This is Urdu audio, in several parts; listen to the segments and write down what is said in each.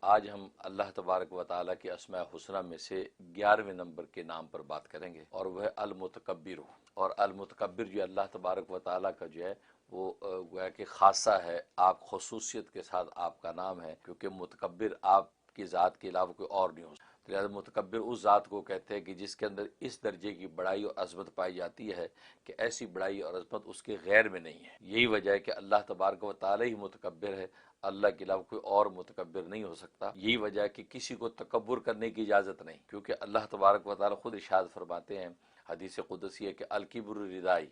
آج ہم اللہ تبارک و تعالیٰ کے اسماء حسنہ میں سے 11ویں نمبر کے نام پر بات کریں گے، اور وہ ہے المتکبر۔ اور المتکبر جو اللہ تبارک و تعالیٰ کا جو ہے وہ گویا کہ خاصہ ہے، آپ خصوصیت کے ساتھ آپ کا نام ہے، کیونکہ متکبر آپ کی ذات کے علاوہ کوئی اور نہیں ہو سکتا۔ لہذا متکبر اس ذات کو کہتے ہیں کہ جس کے اندر اس درجے کی بڑائی اور عظمت پائی جاتی ہے کہ ایسی بڑائی اور عظمت اس کے غیر میں نہیں ہے۔ یہی وجہ ہے کہ اللہ تبارک و تعالیٰ ہی متکبر ہے، اللہ کے علاوہ کوئی اور متکبر نہیں ہو سکتا۔ یہی وجہ ہے کہ کسی کو تکبر کرنے کی اجازت نہیں، کیونکہ اللہ تبارک و تعالیٰ خود ارشاد فرماتے ہیں حدیث قدسی ہے کہ الکبر ردائی،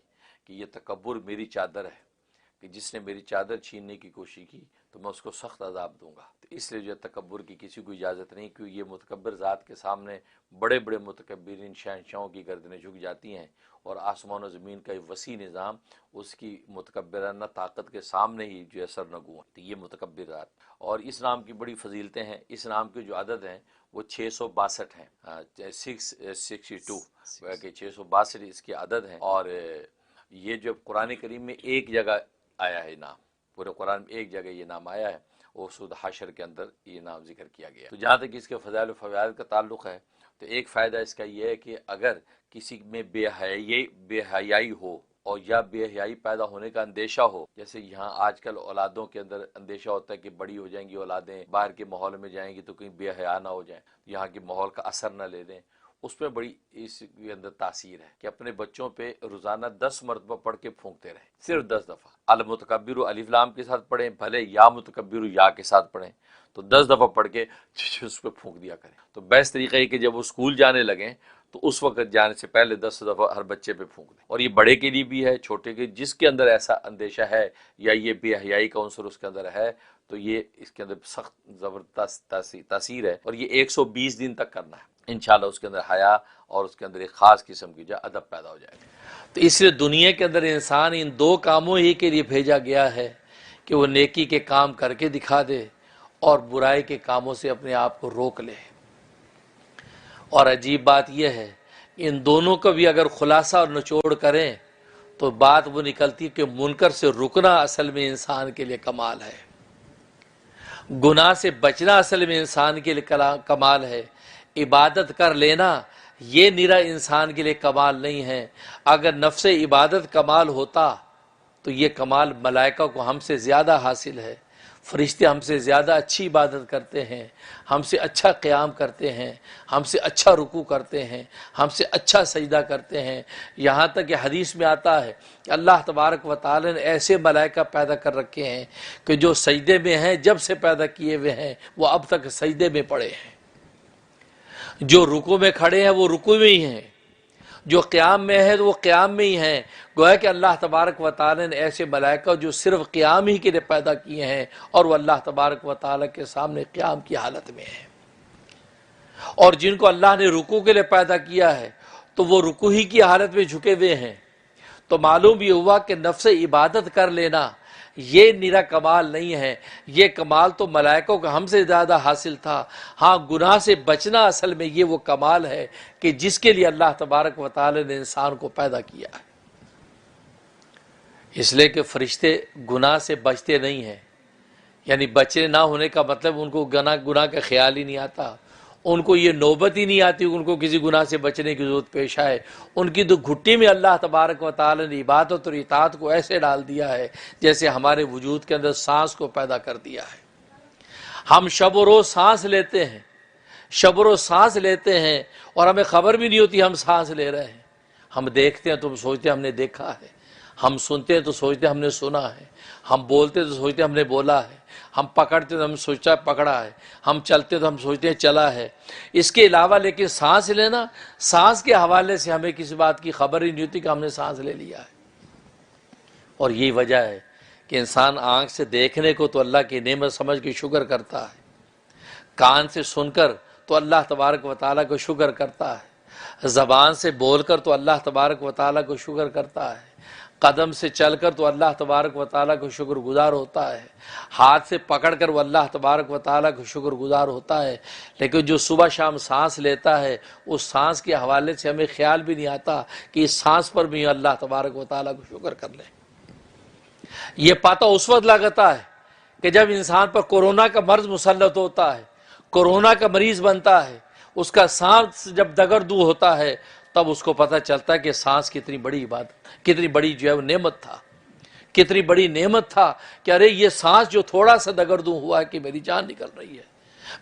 کہ یہ تکبر میری چادر ہے، کہ جس نے میری چادر چھیننے کی کوشش کی تو میں اس کو سخت عذاب دوں گا۔ تو اس لیے جو ہے تکبر کی کسی کو اجازت نہیں، کیونکہ یہ متکبر ذات کے سامنے بڑے بڑے متکبرین شہنشاہوں کی گردنیں جھک جاتی ہیں، اور آسمان و زمین کا یہ وسیع نظام اس کی متکبرانہ طاقت کے سامنے ہی جو ہے سرنگوں ہے۔ تو یہ متکبر ذات، اور اس نام کی بڑی فضیلتیں ہیں۔ اس نام کے جو عدد ہیں وہ 662 ہیں، 662 کہ 662 اس کے عدد ہیں۔ اور یہ جو قرآن کریم میں ایک جگہ آیا ہے نام، پورے قرآن میں ایک جگہ یہ نام آیا ہے، وہ سورۃ حشر کے اندر یہ نام ذکر کیا گیا ہے۔ تو جہاں تک اس کے فضائل و فوائد کا تعلق ہے تو ایک فائدہ اس کا یہ ہے کہ اگر کسی میں بے حیائی ہو اور یا بے حیائی پیدا ہونے کا اندیشہ ہو، جیسے یہاں آج کل اولادوں کے اندر اندیشہ ہوتا ہے کہ بڑی ہو جائیں گی اولادیں، باہر کے ماحول میں جائیں گی تو کہیں بے حیا نہ ہو جائیں، یہاں کے ماحول کا اثر نہ لے دیں، اس پہ بڑی اس کے اندر تاثیر ہے کہ اپنے بچوں پہ روزانہ 10 مرتبہ پڑھ کے پھونکتے رہیں، صرف 10 دفعہ۔ المتکبر الف لام کے ساتھ پڑھیں، بھلے یا متکبر یا کے ساتھ پڑھیں، تو 10 دفعہ پڑھ کے اس پہ پھونک دیا کریں۔ تو بیسٹ طریقہ ہے کہ جب وہ اسکول جانے لگیں تو اس وقت جانے سے پہلے 10 دفعہ ہر بچے پہ پھونک دیں۔ اور یہ بڑے کے لیے بھی ہے، چھوٹے کے، جس کے اندر ایسا اندیشہ ہے یا یہ بے حیائی کا عنصر اس کے اندر ہے تو یہ اس کے اندر سخت زبردست تاثیر ہے، اور یہ 120 دن تک کرنا ہے۔ انشاءاللہ اس کے اندر حیا اور اس کے اندر ایک خاص قسم کی جو ادب پیدا ہو جائے گا۔ تو اس لیے دنیا کے اندر انسان ان 2 کاموں ہی کے لیے بھیجا گیا ہے کہ وہ نیکی کے کام کر کے دکھا دے اور برائی کے کاموں سے اپنے آپ کو روک لے۔ اور عجیب بات یہ ہے ان دونوں کا بھی اگر خلاصہ اور نچوڑ کریں تو بات وہ نکلتی کہ منکر سے رکنا اصل میں انسان کے لیے کمال ہے، گناہ سے بچنا اصل میں انسان کے لیے کمال ہے، عبادت کر لینا یہ نرا انسان کے لیے کمال نہیں ہے۔ اگر نفس عبادت کمال ہوتا تو یہ کمال ملائکہ کو ہم سے زیادہ حاصل ہے، فرشتے ہم سے زیادہ اچھی عبادت کرتے ہیں، ہم سے اچھا قیام کرتے ہیں، ہم سے اچھا رکوع کرتے ہیں، ہم سے اچھا سجدہ کرتے ہیں۔ یہاں تک کہ حدیث میں آتا ہے کہ اللہ تبارک و تعالی نے ایسے ملائکہ پیدا کر رکھے ہیں کہ جو سجدے میں ہیں، جب سے پیدا کیے ہوئے ہیں وہ اب تک سجدے میں پڑے ہیں، جو رکوع میں کھڑے ہیں وہ رکوع میں ہی ہیں، جو قیام میں ہے تو وہ قیام میں ہی ہیں۔ گویا کہ اللہ تبارک و تعالی نے ایسے ملائکہ جو صرف قیام ہی کے لیے پیدا کیے ہیں اور وہ اللہ تبارک و تعالی کے سامنے قیام کی حالت میں ہیں، اور جن کو اللہ نے رکوع کے لیے پیدا کیا ہے تو وہ رکوع ہی کی حالت میں جھکے ہوئے ہیں۔ تو معلوم یہ ہوا کہ نفس عبادت کر لینا یہ نرا کمال نہیں ہے، یہ کمال تو ملائکوں کو ہم سے زیادہ حاصل تھا۔ ہاں گناہ سے بچنا اصل میں یہ وہ کمال ہے کہ جس کے لیے اللہ تبارک و تعالی نے انسان کو پیدا کیا ہے۔ اس لیے کہ فرشتے گناہ سے بچتے نہیں ہیں، یعنی بچے نہ ہونے کا مطلب ان کو گناہ کا خیال ہی نہیں آتا، ان کو یہ نوبت ہی نہیں آتی ان کو کسی گناہ سے بچنے کی ضرورت پیش آئے۔ ان کی تو گھٹی میں اللہ تبارک و تعالی نے عبادت اور اطاعت کو ایسے ڈال دیا ہے جیسے ہمارے وجود کے اندر سانس کو پیدا کر دیا ہے۔ ہم شب و روز سانس لیتے ہیں، شب و روز سانس لیتے ہیں اور ہمیں خبر بھی نہیں ہوتی ہم سانس لے رہے ہیں۔ ہم دیکھتے ہیں تو سوچتے ہیں ہم نے دیکھا ہے، ہم سنتے ہیں تو سوچتے ہیں ہم نے سنا ہے، ہم بولتے تو سوچتے ہیں ہم نے بولا ہے، ہم پکڑتے تو ہم سوچتا ہے پکڑا ہے، ہم چلتے تو ہم سوچتے ہیں چلا ہے۔ اس کے علاوہ لیکن سانس لینا، سانس کے حوالے سے ہمیں کسی بات کی خبر ہی نہیں ہوتی کہ ہم نے سانس لے لیا ہے۔ اور یہی وجہ ہے کہ انسان آنکھ سے دیکھنے کو تو اللہ کی نعمت سمجھ کے شکر کرتا ہے، کان سے سن کر تو اللہ تبارک و تعالیٰ کو شکر کرتا ہے، زبان سے بول کر تو اللہ تبارک و تعالیٰ کو شکر کرتا ہے، قدم سے چل کر تو اللہ تبارک و تعالیٰ کو شکر گزار ہوتا ہے، ہاتھ سے پکڑ کر وہ اللہ تبارک و تعالیٰ کو شکر گزار ہوتا ہے۔ لیکن جو صبح شام سانس لیتا ہے اس سانس کے حوالے سے ہمیں خیال بھی نہیں آتا کہ اس سانس پر بھی اللہ تبارک و تعالیٰ کو شکر کر لیں۔ یہ پتہ اس وقت لگتا ہے کہ جب انسان پر کورونا کا مرض مسلط ہوتا ہے کورونا کا مریض بنتا ہے، اس کا سانس جب دگردو ہوتا ہے تب اس کو پتہ چلتا ہے کہ سانس کتنی بڑی عبادت، کتنی بڑی جو ہے وہ نعمت تھا، کتنی بڑی نعمت تھا کہ ارے یہ سانس جو تھوڑا سا دگردو ہوا ہے کہ میری جان نکل رہی ہے،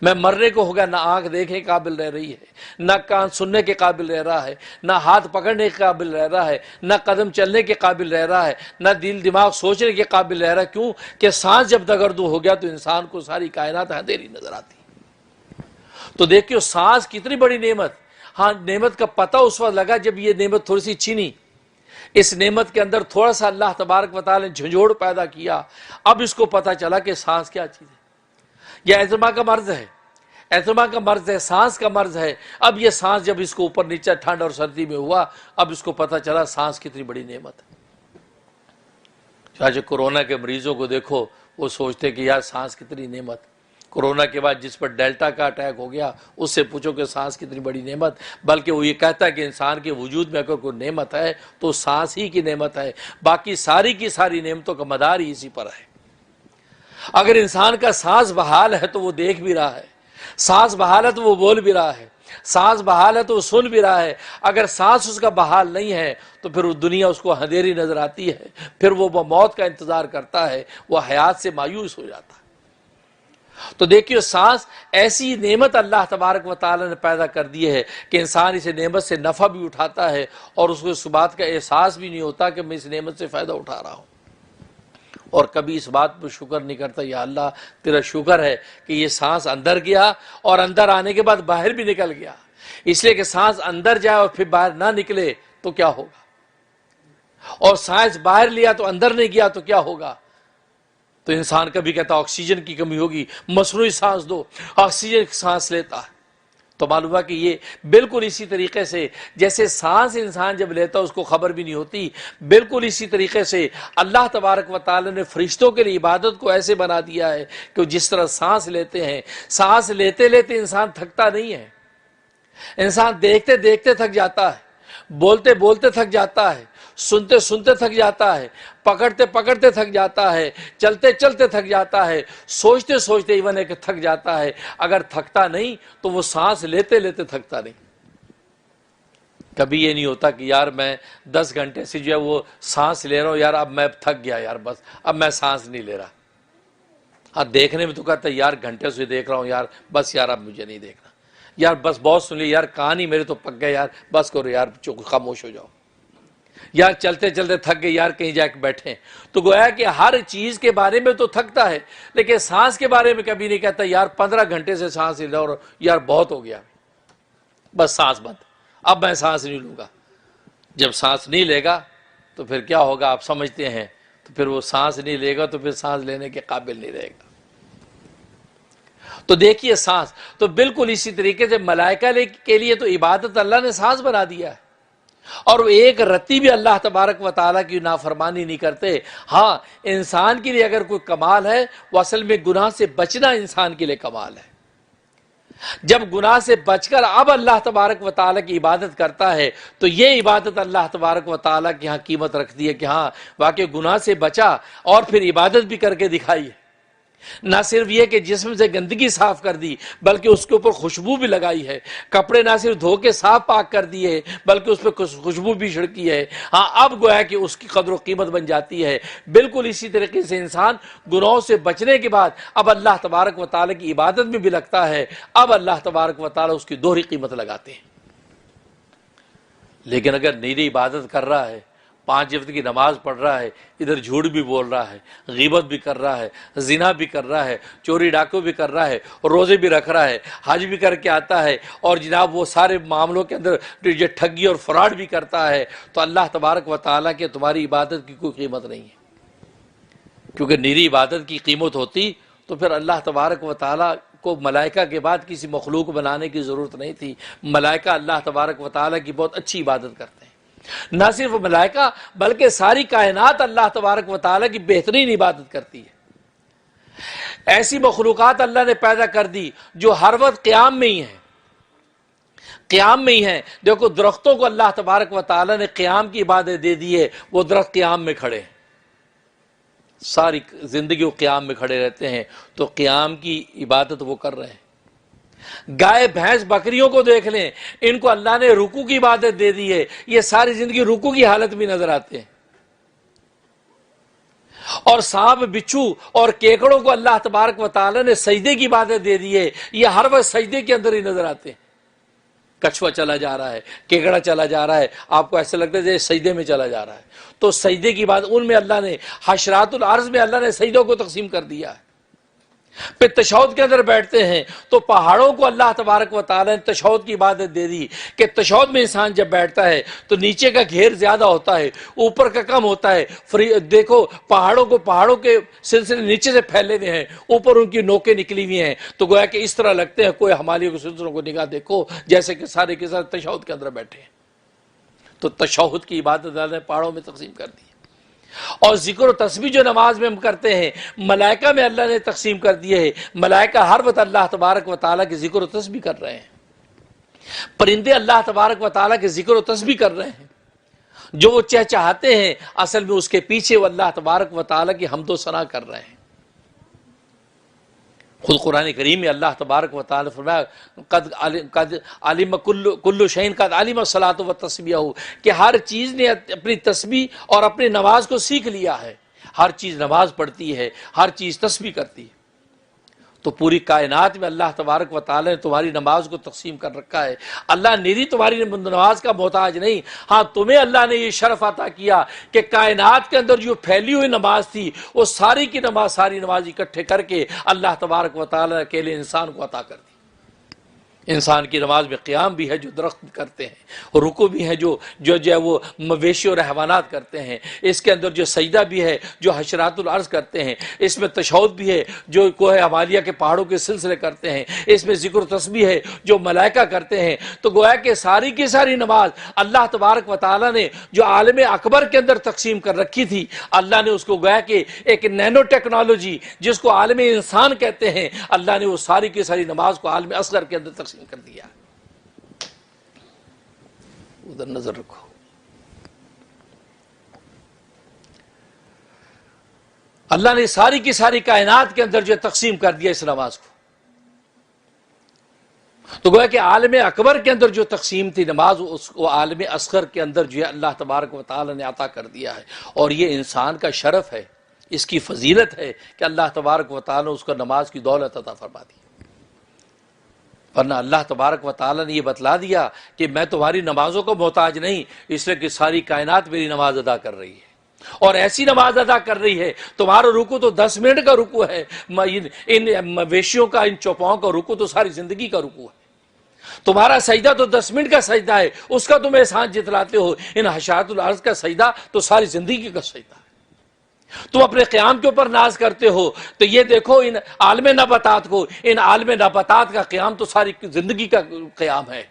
میں مرنے کو ہو گیا، نہ آنکھ دیکھنے کے قابل رہ رہی ہے، نہ کان سننے کے قابل رہ رہا ہے، نہ ہاتھ پکڑنے کے قابل رہ رہا ہے، نہ قدم چلنے کے قابل رہ رہا ہے، نہ دل دماغ سوچنے کے قابل رہ رہا ہے۔ کیوں کہ سانس جب دگردو ہو گیا تو انسان کو ساری کائنات اندھیری نظر آتی۔ تو دیکھیو سانس کتنی بڑی نعمت۔ ہاں نعمت کا پتہ اس وقت لگا جب یہ نعمت تھوڑی سی چھینی، اس نعمت کے اندر تھوڑا سا اللہ تبارک و تعالی نے جھنجھوڑ پیدا کیا، اب اس کو پتہ چلا کہ سانس کیا چیز ہے۔ یہ ایزما کا مرض ہے، ایزما کا مرض ہے، سانس کا مرض ہے۔ اب یہ سانس جب اس کو اوپر نیچے ٹھنڈ اور سردی میں ہوا، اب اس کو پتہ چلا سانس کتنی بڑی نعمت ہے۔ چاہے کورونا کے مریضوں کو دیکھو، وہ سوچتے کہ یار سانس کتنی نعمت، کورونا کے بعد جس پر ڈیلٹا کا اٹیک ہو گیا اس سے پوچھو کہ سانس کتنی بڑی نعمت، بلکہ وہ یہ کہتا ہے کہ انسان کے وجود میں اگر کوئی نعمت ہے تو سانس ہی کی نعمت ہے، باقی ساری کی ساری نعمتوں کا مدار ہی اسی پر ہے۔ اگر انسان کا سانس بحال ہے تو وہ دیکھ بھی رہا ہے، سانس بحال ہے تو وہ بول بھی رہا ہے، سانس بحال ہے تو وہ سن بھی رہا ہے۔ اگر سانس اس کا بحال نہیں ہے تو پھر وہ دنیا اس کو اندھیری نظر آتی ہے، پھر وہ موت کا انتظار کرتا ہے، وہ حیات سے مایوس ہو جاتا ہے۔ تو دیکھیے سانس ایسی نعمت اللہ تبارک و تعالی نے پیدا کر دی ہے کہ انسان اس نعمت سے نفع بھی اٹھاتا ہے اور اس کو اس بات کا احساس بھی نہیں ہوتا کہ میں اس نعمت سے فائدہ اٹھا رہا ہوں، اور کبھی اس بات پر شکر نہیں کرتا، یا اللہ تیرا شکر ہے کہ یہ سانس اندر گیا اور اندر آنے کے بعد باہر بھی نکل گیا، اس لیے کہ سانس اندر جائے اور پھر باہر نہ نکلے تو کیا ہوگا، اور سانس باہر لیا تو اندر نہیں گیا تو کیا ہوگا۔ تو انسان کبھی کہتا آکسیجن کی کمی ہوگی، مصنوعی سانس دو، آکسیجن کی سانس لیتا ہے۔ تو معلوم ہوا کہ یہ بالکل اسی طریقے سے جیسے سانس انسان جب لیتا اس کو خبر بھی نہیں ہوتی، بالکل اسی طریقے سے اللہ تبارک و تعالی نے فرشتوں کے لیے عبادت کو ایسے بنا دیا ہے کہ جس طرح سانس لیتے ہیں، سانس لیتے لیتے انسان تھکتا نہیں ہے، انسان دیکھتے دیکھتے تھک جاتا ہے، بولتے بولتے تھک جاتا ہے، سنتے سنتے تھک جاتا ہے، پکڑتے پکڑتے تھک جاتا ہے، چلتے چلتے تھک جاتا ہے، سوچتے سوچتے ایون ہے کہ تھک جاتا ہے۔ اگر تھکتا نہیں تو وہ سانس لیتے لیتے تھکتا نہیں۔ کبھی یہ نہیں ہوتا کہ یار میں 10 گھنٹے سے جو ہے وہ سانس لے رہا ہوں، یار اب میں تھک گیا، یار بس اب میں سانس نہیں لے رہا۔ ہاں دیکھنے میں تو کہتا ہے یار گھنٹے سے دیکھ رہا ہوں، یار بس یار اب مجھے نہیں دیکھنا، یار بس بہت سن لی، یار کہاں نہیں میرے تو پک گئے، یار بس کرو یار خاموش ہو جاؤ، یار چلتے چلتے تھک گئے، یار کہیں جا کے بیٹھیں۔ تو گویا کہ ہر چیز کے بارے میں تو تھکتا ہے، لیکن سانس کے بارے میں کبھی نہیں کہتا یار 15 گھنٹے سے سانس لے رہا ہوں، یار بہت ہو گیا، بس سانس بند، اب میں سانس نہیں لوں گا۔ جب سانس نہیں لے گا تو پھر کیا ہوگا آپ سمجھتے ہیں، تو پھر وہ سانس نہیں لے گا تو پھر سانس لینے کے قابل نہیں رہے گا۔ تو دیکھیے سانس تو بالکل اسی طریقے سے ملائکہ کے لیے تو عبادت اللہ نے سانس بنا دیا ہے، اور وہ ایک رتی بھی اللہ تبارک و تعالیٰ کی نافرمانی نہیں کرتے۔ ہاں انسان کے لیے اگر کوئی کمال ہے وہ اصل میں گناہ سے بچنا انسان کے لیے کمال ہے۔ جب گناہ سے بچ کر اب اللہ تبارک و تعالیٰ کی عبادت کرتا ہے تو یہ عبادت اللہ تبارک و تعالیٰ کی ہاں قیمت رکھتی ہے کہ ہاں واقعی گناہ سے بچا اور پھر عبادت بھی کر کے دکھائی ہے۔ نہ صرف یہ کہ جسم سے گندگی صاف کر دی بلکہ اس کے اوپر خوشبو بھی لگائی ہے، کپڑے نہ صرف دھو کے صاف پاک کر دیے بلکہ اس پہ خوشبو بھی چھڑکی ہے۔ ہاں اب گویا کہ اس کی قدر و قیمت بن جاتی ہے۔ بالکل اسی طریقے سے انسان گناہوں سے بچنے کے بعد اب اللہ تبارک و تعالیٰ کی عبادت میں بھی لگتا ہے، اب اللہ تبارک و تعالیٰ اس کی دوہری قیمت لگاتے ہیں۔ لیکن اگر نیری عبادت کر رہا ہے، 5 وقت کی نماز پڑھ رہا ہے، ادھر جھوٹ بھی بول رہا ہے، غیبت بھی کر رہا ہے، زنا بھی کر رہا ہے، چوری ڈاکو بھی کر رہا ہے، روزے بھی رکھ رہا ہے، حج بھی کر کے آتا ہے، اور جناب وہ سارے معاملوں کے اندر جو ٹھگی اور فراڈ بھی کرتا ہے، تو اللہ تبارک و تعالیٰ کے تمہاری عبادت کی کوئی قیمت نہیں ہے۔ کیونکہ نیری عبادت کی قیمت ہوتی تو پھر اللہ تبارک و تعالیٰ کو ملائکہ کے بعد کسی مخلوق بنانے کی ضرورت نہیں تھی۔ ملائکہ اللہ تبارک و تعالیٰ کی بہت اچھی عبادت کرتے ہیں۔ نہ صرف ملائکہ بلکہ ساری کائنات اللہ تبارک و تعالیٰ کی بہترین عبادت کرتی ہے۔ ایسی مخلوقات اللہ نے پیدا کر دی جو ہر وقت قیام میں ہی ہیں، قیام میں ہی ہیں۔ دیکھو درختوں کو اللہ تبارک و تعالیٰ نے قیام کی عبادت دے دی ہے، وہ درخت قیام میں کھڑے ہیں، ساری زندگی وہ قیام میں کھڑے رہتے ہیں، تو قیام کی عبادت وہ کر رہے ہیں۔ گائے بھینس بکریوں کو دیکھ لیں، ان کو اللہ نے رکوع کی عبادت دے دی ہے، یہ ساری زندگی رکوع کی حالت میں نظر آتے ہیں۔ اور سانپ بچھو اور کیکڑوں کو اللہ تبارک و تعالی نے سجدے کی عبادت دے دی ہے، یہ ہر وقت سجدے کے اندر ہی نظر آتے ہیں۔ کچھوا چلا جا رہا ہے، کیکڑا چلا جا رہا ہے، آپ کو ایسا لگتا ہے جیسے سجدے میں چلا جا رہا ہے، تو سجدے کی بات ان میں اللہ نے حشرات الارض میں اللہ نے سجدوں کو تقسیم کر دیا ہے۔ پھر تشہد کے اندر بیٹھتے ہیں تو پہاڑوں کو اللہ تبارک و تعالی نے تشہد کی عبادت دے دی کہ تشہد میں انسان جب بیٹھتا ہے تو نیچے کا گھیر زیادہ ہوتا ہے، اوپر کا کم ہوتا ہے۔ دیکھو پہاڑوں کے سلسلے نیچے سے پھیلے ہوئے ہیں، اوپر ان کی نوکیں نکلی ہوئی ہیں، تو گویا کہ اس طرح لگتے ہیں کوئی ہمالیہ کے سلسلوں کو نگاہ دیکھو جیسے کہ سارے کے سارے تشہد کے اندر بیٹھے ہیں۔ تو تشہد کی عبادت اللہ نے پہاڑوں میں تقسیم کر دی۔ اور ذکر و تسبیح جو نماز میں ہم کرتے ہیں، ملائکہ میں اللہ نے تقسیم کر دیے ہے، ملائکہ ہر وقت اللہ تبارک و تعالیٰ کے ذکر و تسبیح کر رہے ہیں۔ پرندے اللہ تبارک و تعالیٰ کے ذکر و تسبیح کر رہے ہیں، جو وہ چہچہاتے ہیں اصل میں اس کے پیچھے وہ اللہ تبارک و تعالیٰ کی حمد و ثنا کر رہے ہیں۔ خود قرآن کریم میں اللہ تبارک و تعالیٰ فرمایا قد علم کل شیء قد علم الصلاۃ والتسبیح، کہ ہر چیز نے اپنی تسبیح اور اپنی نماز کو سیکھ لیا ہے۔ ہر چیز نماز پڑھتی ہے، ہر چیز تسبیح کرتی ہے۔ تو پوری کائنات میں اللہ تبارک و تعالی نے تمہاری نماز کو تقسیم کر رکھا ہے۔ اللہ نیری تمہاری نماز کا محتاج نہیں، ہاں تمہیں اللہ نے یہ شرف عطا کیا کہ کائنات کے اندر جو پھیلی ہوئی نماز تھی وہ ساری کی نماز، ساری نماز اکٹھے کر کے اللہ تبارک و تعالی نے اکیلے انسان کو عطا کر دی۔ انسان کی نماز میں قیام بھی ہے جو درخت کرتے ہیں، اور رکوع بھی ہے جو وہ مویشی اور حیوانات کرتے ہیں، اس کے اندر جو سجدہ بھی ہے جو حشرات الارض کرتے ہیں، اس میں تشہد بھی ہے جو کوہ ہمالیہ کے پہاڑوں کے سلسلے کرتے ہیں، اس میں ذکر و تسبیح ہے جو ملائکہ کرتے ہیں۔ تو گویا کہ ساری کی ساری نماز اللہ تبارک و تعالیٰ نے جو عالم اکبر کے اندر تقسیم کر رکھی تھی، اللہ نے اس کو گویا کہ ایک نینو ٹیکنالوجی جس کو عالم انسان کہتے ہیں، اللہ نے وہ ساری کی ساری نماز کو عالم اصغر کے اندر تقسیم کر دیا۔ ادھر نظر رکھو۔ اللہ نے ساری کی ساری کائنات کے اندر جو تقسیم کر دیا اس نماز کو، تو گویا کہ عالم اکبر کے اندر جو تقسیم تھی نماز، اس کو عالم اصغر کے اندر جو ہے اللہ تبارک و تعالی نے عطا کر دیا ہے۔ اور یہ انسان کا شرف ہے، اس کی فضیلت ہے کہ اللہ تبارک و تعالی نے اس کو نماز کی دولت عطا فرما دی۔ ورنہ اللہ تبارک و تعالیٰ نے یہ بتلا دیا کہ میں تمہاری نمازوں کو محتاج نہیں، اس لیے کہ ساری کائنات میری نماز ادا کر رہی ہے، اور ایسی نماز ادا کر رہی ہے۔ تمہارا رکوع تو 10 منٹ کا رکوع ہے، ان مویشیوں کا، ان چوپاؤں کا رکوع تو ساری زندگی کا رکوع ہے۔ تمہارا سجدہ تو 10 منٹ کا سجدہ ہے، اس کا تم احسان جتلاتے ہو۔ ان حشرات الارض کا سجدہ تو ساری زندگی کا سجدہ ہے۔ تم اپنے قیام کے اوپر ناز کرتے ہو، تو یہ دیکھو ان عالم نباتات کو، ان عالم نباتات کا قیام تو ساری زندگی کا قیام ہے۔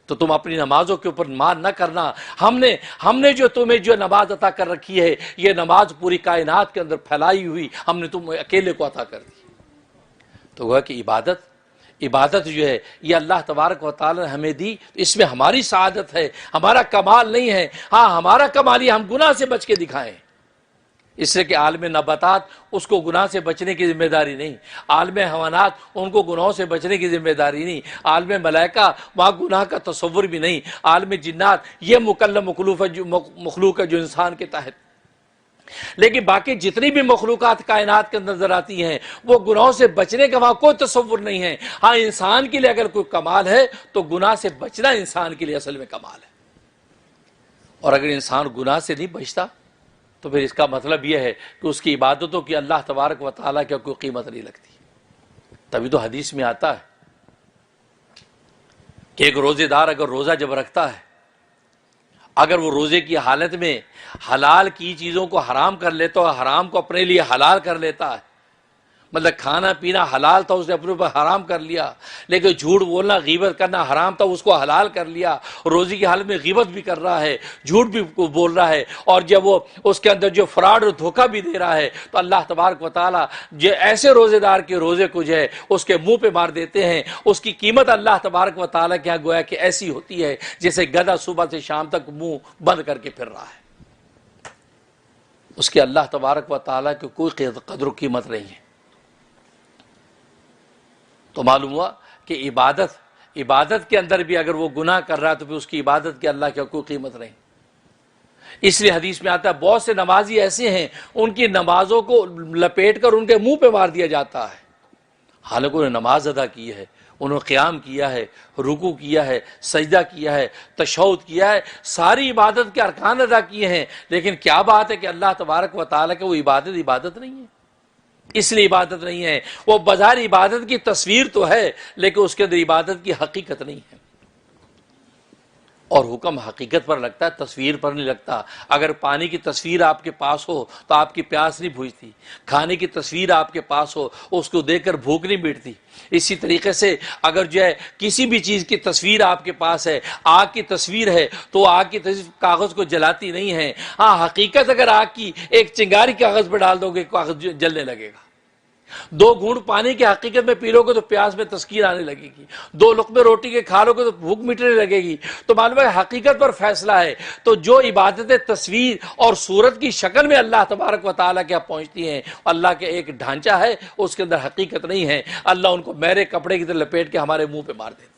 تو تم اپنی نمازوں کے اوپر مان نہ کرنا۔ ہم نے جو تمہیں جو نماز عطا کر رکھی ہے، یہ نماز پوری کائنات کے اندر پھیلائی ہوئی ہم نے تم اکیلے کو عطا کر دی۔ تو وہ کہ عبادت جو ہے یہ اللہ تبارک و تعالی نے ہمیں دی، اس میں ہماری سعادت ہے، ہمارا کمال نہیں ہے۔ ہاں ہمارا کمال یہ ہم گناہ سے بچ کے دکھائیں، اس لیے کہ عالم نباتات اس کو گناہ سے بچنے کی ذمہ داری نہیں، عالم حیوانات ان کو گناہوں سے بچنے کی ذمہ داری نہیں، عالم ملائکہ وہاں گناہ کا تصور بھی نہیں، عالم جنات یہ مکلم مخلوق ہے جو انسان کے تحت۔ لیکن باقی جتنی بھی مخلوقات کائنات کے اندر نظر آتی ہیں وہ گناہوں سے بچنے کا وہاں کوئی تصور نہیں ہے۔ ہاں انسان کے لیے اگر کوئی کمال ہے تو گناہ سے بچنا انسان کے لیے اصل میں کمال ہے، اور اگر انسان گناہ سے نہیں بچتا تو پھر اس کا مطلب یہ ہے کہ اس کی عبادتوں کی اللہ تبارک و تعالیٰ کی کوئی قیمت نہیں لگتی۔ تبھی تو حدیث میں آتا ہے کہ ایک روزے دار اگر روزہ جب رکھتا ہے، اگر وہ روزے کی حالت میں حلال کی چیزوں کو حرام کر لیتا ہے، حرام کو اپنے لیے حلال کر لیتا ہے، مطلب کھانا پینا حلال تھا اس نے اپنے اوپر حرام کر لیا، لیکن جھوٹ بولنا غیبت کرنا حرام تھا اس کو حلال کر لیا، روزی کی حالت میں غیبت بھی کر رہا ہے، جھوٹ بھی بول رہا ہے، اور جب وہ اس کے اندر جو فراڈ اور دھوکہ بھی دے رہا ہے، تو اللہ تبارک و تعالیٰ جو ایسے روزے دار کے روزے کو جو ہے اس کے منہ پہ مار دیتے ہیں۔ اس کی قیمت اللہ تبارک و تعالیٰ کے یہاں گویا کہ ایسی ہوتی ہے جیسے گدھا صبح سے شام تک منہ بند کر کے پھر رہا ہے، اس کے اللہ تبارک و تعالیٰ کی کوئی قدر و قیمت نہیں ہے۔ تو معلوم ہوا کہ عبادت کے اندر بھی اگر وہ گناہ کر رہا ہے تو پھر اس کی عبادت کے اللہ کی کوئی قیمت نہیں۔ اس لیے حدیث میں آتا ہے بہت سے نمازی ایسے ہیں ان کی نمازوں کو لپیٹ کر ان کے منہ پہ مار دیا جاتا ہے، حالانکہ انہوں نے نماز ادا کی ہے، انہوں نے قیام کیا ہے، رکوع کیا ہے، سجدہ کیا ہے، تشہد کیا ہے، ساری عبادت کے ارکان ادا کیے ہیں، لیکن کیا بات ہے کہ اللہ تبارک و تعالیٰ کے وہ عبادت نہیں ہے۔ اس لیے عبادت نہیں ہے، وہ بظاہر عبادت کی تصویر تو ہے لیکن اس کے اندر عبادت کی حقیقت نہیں ہے، اور حکم حقیقت پر لگتا ہے، تصویر پر نہیں لگتا۔ اگر پانی کی تصویر آپ کے پاس ہو تو آپ کی پیاس نہیں بجھتی، کھانے کی تصویر آپ کے پاس ہو اس کو دیکھ کر بھوک نہیں مٹتی۔ اسی طریقے سے اگر جو ہے کسی بھی چیز کی تصویر آپ کے پاس ہے، آگ کی تصویر ہے تو آگ کی تصویر کاغذ کو جلاتی نہیں ہے، ہاں حقیقت اگر آگ کی ایک چنگاری کاغذ پہ ڈال دو گے کاغذ جلنے لگے گا، 2 گھونٹ پانی کی حقیقت میں پی لو گے تو پیاس میں تسکین آنے لگے گی، 2 لقمے روٹی کے کھا لو گے تو بھوک مٹنے لگے گی۔ تو معلوم ہے حقیقت پر فیصلہ ہے۔ تو جو عبادت تصویر اور صورت کی شکل میں اللہ تبارک و تعالیٰ کے یہاں پہنچتی ہیں، اللہ کے ایک ڈھانچہ ہے اس کے اندر حقیقت نہیں ہے، اللہ ان کو میرے کپڑے کی طرح لپیٹ کے ہمارے منہ پہ مار دیتے ہیں۔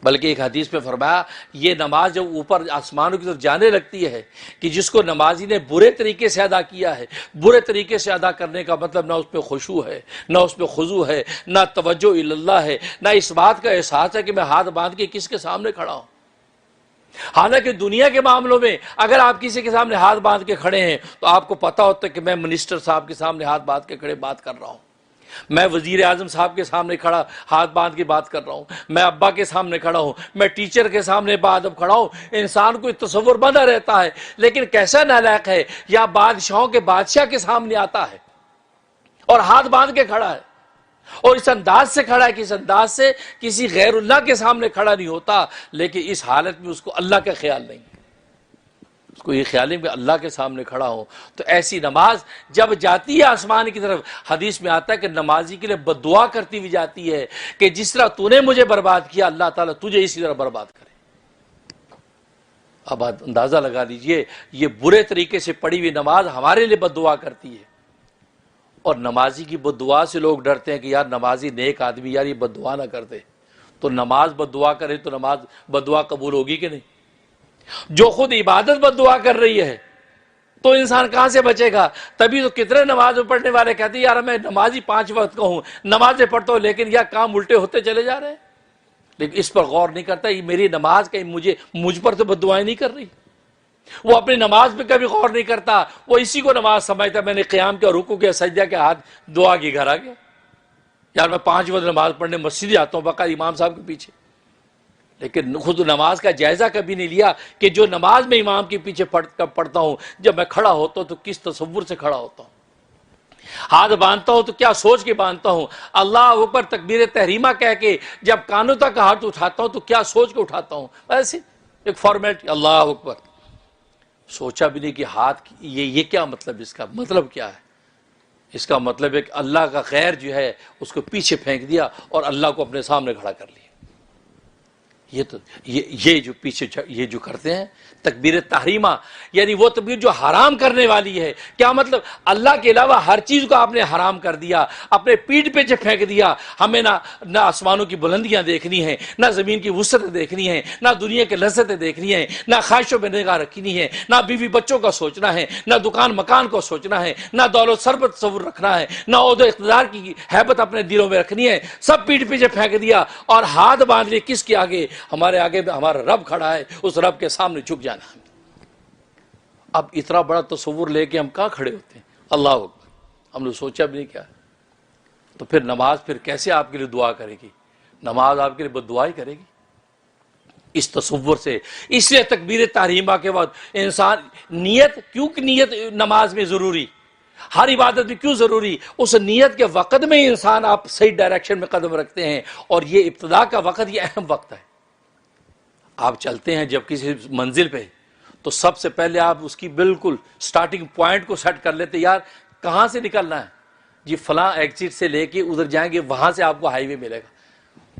بلکہ ایک حدیث میں فرمایا یہ نماز جب اوپر آسمانوں کی طرف جانے لگتی ہے کہ جس کو نمازی نے برے طریقے سے ادا کیا ہے، برے طریقے سے ادا کرنے کا مطلب نہ اس پہ خشوع ہے، نہ اس پہ خضوع ہے، نہ توجہ اللہ ہے، نہ اس بات کا احساس ہے کہ میں ہاتھ باندھ کے کس کے سامنے کھڑا ہوں۔ حالانکہ دنیا کے معاملوں میں اگر آپ کسی کے سامنے ہاتھ باندھ کے کھڑے ہیں تو آپ کو پتا ہوتا ہے کہ میں منسٹر صاحب کے سامنے ہاتھ باندھ کے کھڑے بات کر رہا ہوں، میں وزیر اعظم صاحب کے سامنے کھڑا ہاتھ باندھ کے بات کر رہا ہوں، میں ابا کے سامنے کھڑا ہوں، میں ٹیچر کے سامنے بادب کھڑا ہوں۔ انسان کو تصور بندہ رہتا ہے، لیکن کیسا نالائق ہے یا بادشاہوں کے بادشاہ کے سامنے آتا ہے اور ہاتھ باندھ کے کھڑا ہے، اور اس انداز سے کھڑا ہے کہ اس انداز سے کسی غیر اللہ کے سامنے کھڑا نہیں ہوتا، لیکن اس حالت میں اس کو اللہ کا خیال نہیں، اس کو یہ خیال ہے کہ اللہ کے سامنے کھڑا ہوں۔ تو ایسی نماز جب جاتی ہے آسمان کی طرف، حدیث میں آتا ہے کہ نمازی کے لیے بد دعا کرتی ہوئی جاتی ہے کہ جس طرح تو نے مجھے برباد کیا اللہ تعالیٰ تجھے اسی طرح برباد کرے۔ اب اندازہ لگا لیجئے یہ برے طریقے سے پڑھی ہوئی نماز ہمارے لیے بد دعا کرتی ہے، اور نمازی کی بد دعا سے لوگ ڈرتے ہیں کہ یار نمازی نیک آدمی، یار یہ بد دعا نہ کرتے، تو نماز بد دعا کرے تو نماز بد دعا قبول ہوگی کہ نہیں؟ جو خود عبادت بد دعا کر رہی ہے تو انسان کہاں سے بچے گا؟ تبھی تو کتنے نماز پڑھنے والے کہتے ہیں یار میں نمازی 5 وقت کا ہوں، نمازیں پڑھتا ہوں، لیکن یار کام الٹے ہوتے چلے جا رہے ہیں، لیکن اس پر غور نہیں کرتا یہ میری نماز کہیں مجھ پر تو بد دعائیں نہیں کر رہی۔ وہ اپنی نماز پہ کبھی غور نہیں کرتا، وہ اسی کو نماز سمجھتا میں نے قیام کیا، رکوع کیا، سجدہ کے ہاتھ دعا کی گھر آ گیا، یار میں 5 وقت نماز پڑھنے مسجد جاتا ہوں باقاعدہ امام صاحب کے پیچھے، لیکن خود نماز کا جائزہ کبھی نہیں لیا کہ جو نماز میں امام کے پیچھے پڑھتا ہوں، جب میں کھڑا ہوتا ہوں تو کس تصور سے کھڑا ہوتا ہوں، ہاتھ باندھتا ہوں تو کیا سوچ کے باندھتا ہوں، اللہ اکبر تکبیر تحریمہ کہہ کے جب کانوں تک ہاتھ اٹھاتا ہوں تو کیا سوچ کے اٹھاتا ہوں، ایسے ایک فارمیلٹی، اللہ اکبر، سوچا بھی نہیں کہ ہاتھ یہ کیا مطلب، اس کا مطلب کیا ہے؟ اس کا مطلب ہے کہ اللہ کا غیر جو ہے اس کو پیچھے پھینک دیا اور اللہ کو اپنے سامنے کھڑا کر لیا۔ یہ جو پیچھے یہ جو کرتے ہیں تکبیر تحریمہ، یعنی وہ تکبیر جو حرام کرنے والی ہے، کیا مطلب؟ اللہ کے علاوہ ہر چیز کو آپ نے حرام کر دیا، اپنے پیٹھ پہ پھینک دیا، ہمیں نہ آسمانوں کی بلندیاں دیکھنی ہیں، نہ زمین کی وسعتیں دیکھنی ہیں، نہ دنیا کی لذتیں دیکھنی ہیں، نہ خواہشوں پہ نگاہ رکھنی ہے، نہ بیوی بچوں کا سوچنا ہے، نہ دکان مکان کو سوچنا ہے، نہ دولت سر پر تصور رکھنا ہے، نہ عہدہ اقتدار کی ہیبت اپنے دلوں میں رکھنی ہے، سب پیٹھ پیچھے پھینک دیا اور ہاتھ باندھ لیے کس کے آگے؟ ہمارے آگے ہمارا رب کھڑا ہے، اس رب کے سامنے جھک جانا۔ اب اتنا بڑا تصور لے کے ہم کہاں کھڑے ہوتے ہیں؟ اللہ اکبر، ہم نے سوچا بھی نہیں کیا۔ تو پھر نماز پھر کیسے آپ کے لیے دعا کرے گی؟ نماز آپ کے لیے بد دعا ہی کرے گی اس تصور سے۔ اس لیے تکبیر تحریمہ کے بعد انسان نیت، کیونکہ نیت نماز میں ضروری، ہر عبادت میں کیوں ضروری؟ اس نیت کے وقت میں انسان آپ صحیح ڈائریکشن میں قدم رکھتے ہیں، اور یہ ابتدا کا وقت یہ اہم وقت ہے۔ آپ چلتے ہیں جب کسی منزل پہ تو سب سے پہلے آپ اس کی بالکل سٹارٹنگ پوائنٹ کو سیٹ کر لیتے، یار کہاں سے نکلنا ہے؟ جی فلاں ایگزٹ سے لے کے ادھر جائیں گے، وہاں سے آپ کو ہائی وے ملے گا۔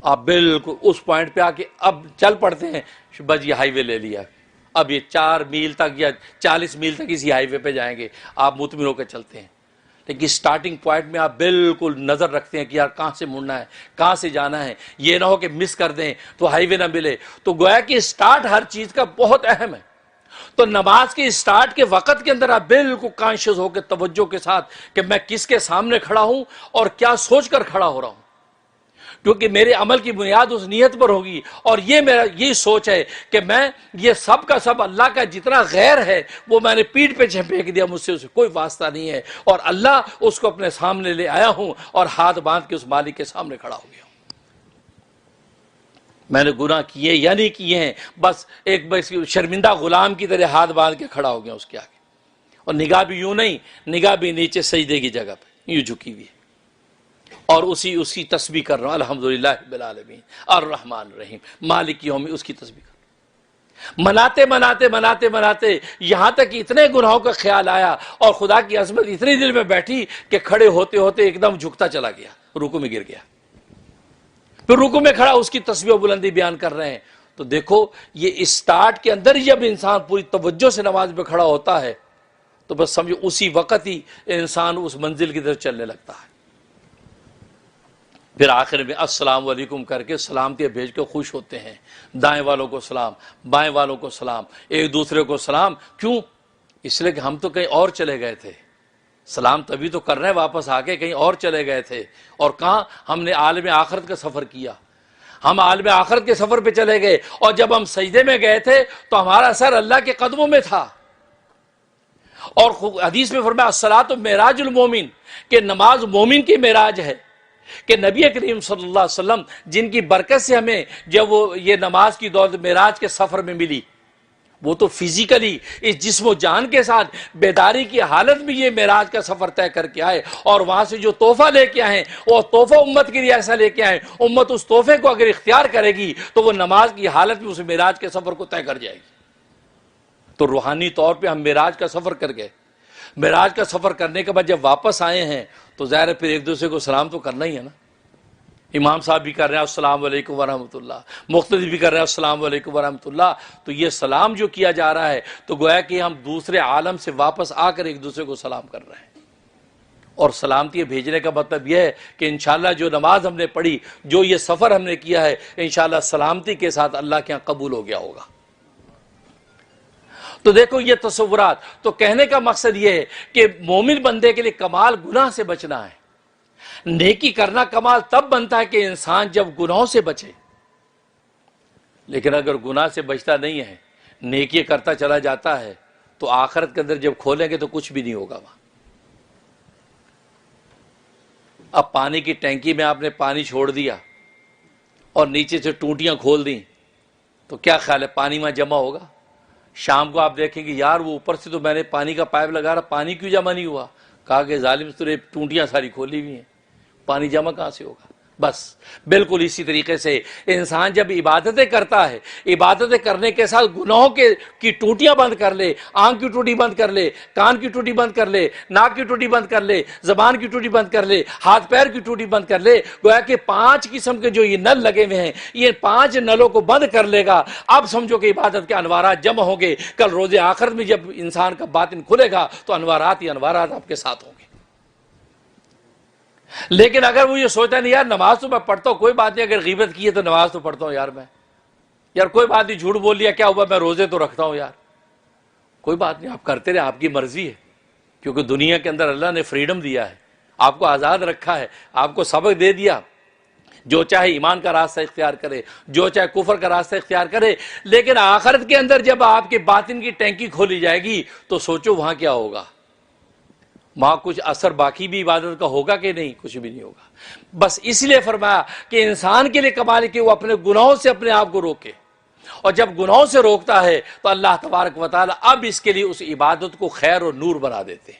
آپ بالکل اس پوائنٹ پہ آ کے اب چل پڑتے ہیں، بس یہ ہائی وے لے لیا، اب یہ 4 میل تک یا 40 میل تک اسی ہائی وے پہ جائیں گے، آپ مطمئن ہو کے چلتے ہیں۔ لیکن سٹارٹنگ پوائنٹ میں آپ بالکل نظر رکھتے ہیں کہ یار کہاں سے مڑنا ہے، کہاں سے جانا ہے، یہ نہ ہو کہ مس کر دیں تو ہائی وے نہ ملے. تو گویا کہ سٹارٹ ہر چیز کا بہت اہم ہے. تو نماز کے سٹارٹ کے وقت کے اندر آپ بالکل کانشیس ہو کے توجہ کے ساتھ کہ میں کس کے سامنے کھڑا ہوں اور کیا سوچ کر کھڑا ہو رہا ہوں، کیونکہ میرے عمل کی بنیاد اس نیت پر ہوگی. اور یہ میرا یہی سوچ ہے کہ میں یہ سب کا سب اللہ کا جتنا غیر ہے وہ میں نے پیٹھ پہ پھینک دیا، مجھ سے اسے کوئی واسطہ نہیں ہے، اور اللہ اس کو اپنے سامنے لے آیا ہوں اور ہاتھ باندھ کے اس مالک کے سامنے کھڑا ہو گیا ہوں. میں نے گناہ کیے یا نہیں کیے ہیں، بس ایک شرمندہ غلام کی طرح ہاتھ باندھ کے کھڑا ہو گیا اس کے آگے. اور نگاہ بھی یوں نہیں، نگاہ بھی نیچے سجدے کی جگہ پہ یوں جھکی ہوئی ہے، اور اسی تسبیح کر رہا ہوں، الحمدللہ رب العالمین الرحمن الرحیم مالک یوم، اس کی تسبیح کر رہا ہوں. مناتے یہاں تک کہ اتنے گناہوں کا خیال آیا اور خدا کی عظمت اتنی دل میں بیٹھی کہ کھڑے ہوتے ہوتے ایک دم جھکتا چلا گیا، رکوع میں گر گیا. پھر رکوع میں کھڑا اس کی تسبیح و بلندی بیان کر رہے ہیں. تو دیکھو یہ اسٹارٹ کے اندر جب انسان پوری توجہ سے نماز میں کھڑا ہوتا ہے تو بس سمجھو اسی وقت ہی انسان اس منزل کی طرف چلنے لگتا ہے. پھر آخر میں السلام علیکم کر کے سلامتی بھیج کے خوش ہوتے ہیں. دائیں والوں کو سلام، بائیں والوں کو سلام، ایک دوسرے کو سلام. کیوں؟ اس لیے کہ ہم تو کہیں اور چلے گئے تھے، سلام تبھی تو کر رہے ہیں، واپس آ کے کہیں اور چلے گئے تھے. اور کہاں ہم نے عالم آخرت کا سفر کیا، ہم عالم آخرت کے سفر پہ چلے گئے. اور جب ہم سجدے میں گئے تھے تو ہمارا سر اللہ کے قدموں میں تھا. اور حدیث میں فرمایا الصلاۃ معراج المومن، کہ نماز مومن کی معراج ہے. کہ نبی کریم صلی اللہ علیہ وسلم جن کی برکت سے ہمیں جب وہ یہ نماز کی دولت معراج کے سفر میں ملی، وہ تو فزیکلی اس جسم و جان کے ساتھ بیداری کی حالت میں یہ معراج کا سفر طے کر کے آئے، اور وہاں سے جو تحفہ لے کے آئے وہ تحفہ امت کے لیے ایسا لے کے آئے، امت اس تحفے کو اگر اختیار کرے گی تو وہ نماز کی حالت میں اس معراج کے سفر کو طے کر جائے گی. تو روحانی طور پہ ہم معراج کا سفر کر گئے. معراج کا سفر کرنے کے بعد جب واپس آئے ہیں تو ظاہر ہے پھر ایک دوسرے کو سلام تو کرنا ہی ہے نا. امام صاحب بھی کر رہے ہیں السلام علیکم ورحمۃ اللہ، مقتدی بھی کر رہے ہیں السلام علیکم ورحمۃ اللہ. تو یہ سلام جو کیا جا رہا ہے تو گویا کہ ہم دوسرے عالم سے واپس آ کر ایک دوسرے کو سلام کر رہے ہیں. اور سلامتی بھیجنے کا مطلب یہ ہے کہ انشاءاللہ جو نماز ہم نے پڑھی، جو یہ سفر ہم نے کیا ہے، انشاءاللہ سلامتی کے ساتھ اللہ کے ہاں قبول ہو گیا ہوگا. تو دیکھو یہ تصورات. تو کہنے کا مقصد یہ ہے کہ مومن بندے کے لیے کمال گناہ سے بچنا ہے. نیکی کرنا کمال تب بنتا ہے کہ انسان جب گناہوں سے بچے. لیکن اگر گناہ سے بچتا نہیں ہے، نیکی کرتا چلا جاتا ہے، تو آخرت کے اندر جب کھولیں گے تو کچھ بھی نہیں ہوگا وہاں. اب پانی کی ٹینکی میں آپ نے پانی چھوڑ دیا اور نیچے سے ٹوٹیاں کھول دیں تو کیا خیال ہے پانی وہاں جمع ہوگا؟ شام کو آپ دیکھیں گے یار وہ اوپر سے تو میں نے پانی کا پائپ لگا رہا، پانی کیوں جمع نہیں ہوا؟ کہا کہ ظالم تو ٹوٹیاں ساری کھولی ہوئی ہیں، پانی جمع کہاں سے ہوگا؟ بس بالکل اسی طریقے سے انسان جب عبادتیں کرتا ہے، عبادتیں کرنے کے ساتھ گناہوں کی ٹوٹیاں بند کر لے، آنکھ کی ٹوٹی بند کر لے، کان کی ٹوٹی بند کر لے، ناک کی ٹوٹی بند کر لے، زبان کی ٹوٹی بند کر لے، ہاتھ پیر کی ٹوٹی بند کر لے. گویا کہ 5 قسم کے جو یہ نل لگے ہوئے ہیں، یہ 5 نلوں کو بند کر لے گا. اب سمجھو کہ عبادت کے انوارات جمع ہوں گے. کل روز آخرت میں جب انسان کا باطن کھلے گا تو انوارات ہی انوارات آپ کے ساتھ ہوں گے. لیکن اگر وہ یہ سوچتا نہیں یار نماز تو میں پڑھتا ہوں، کوئی بات نہیں، اگر غیبت کی ہے تو نماز تو پڑھتا ہوں یار، میں یار کوئی بات نہیں، جھوٹ بول لیا کیا ہوا، میں روزے تو رکھتا ہوں یار، کوئی بات نہیں، آپ کرتے رہے، آپ کی مرضی ہے. کیونکہ دنیا کے اندر اللہ نے فریڈم دیا ہے، آپ کو آزاد رکھا ہے، آپ کو سبق دے دیا، جو چاہے ایمان کا راستہ اختیار کرے، جو چاہے کفر کا راستہ اختیار کرے. لیکن آخرت کے اندر جب آپ کے باطن کی ٹینکی کھولی جائے گی تو سوچو وہاں کیا ہوگا. وہاں کچھ اثر باقی بھی عبادت کا ہوگا کہ نہیں؟ کچھ بھی نہیں ہوگا. بس اس لیے فرمایا کہ انسان کے لیے کمال ہے کہ وہ اپنے گناہوں سے اپنے آپ کو روکے، اور جب گناہوں سے روکتا ہے تو اللہ تبارک و تعالی اب اس کے لیے اس عبادت کو خیر اور نور بنا دیتے ہیں.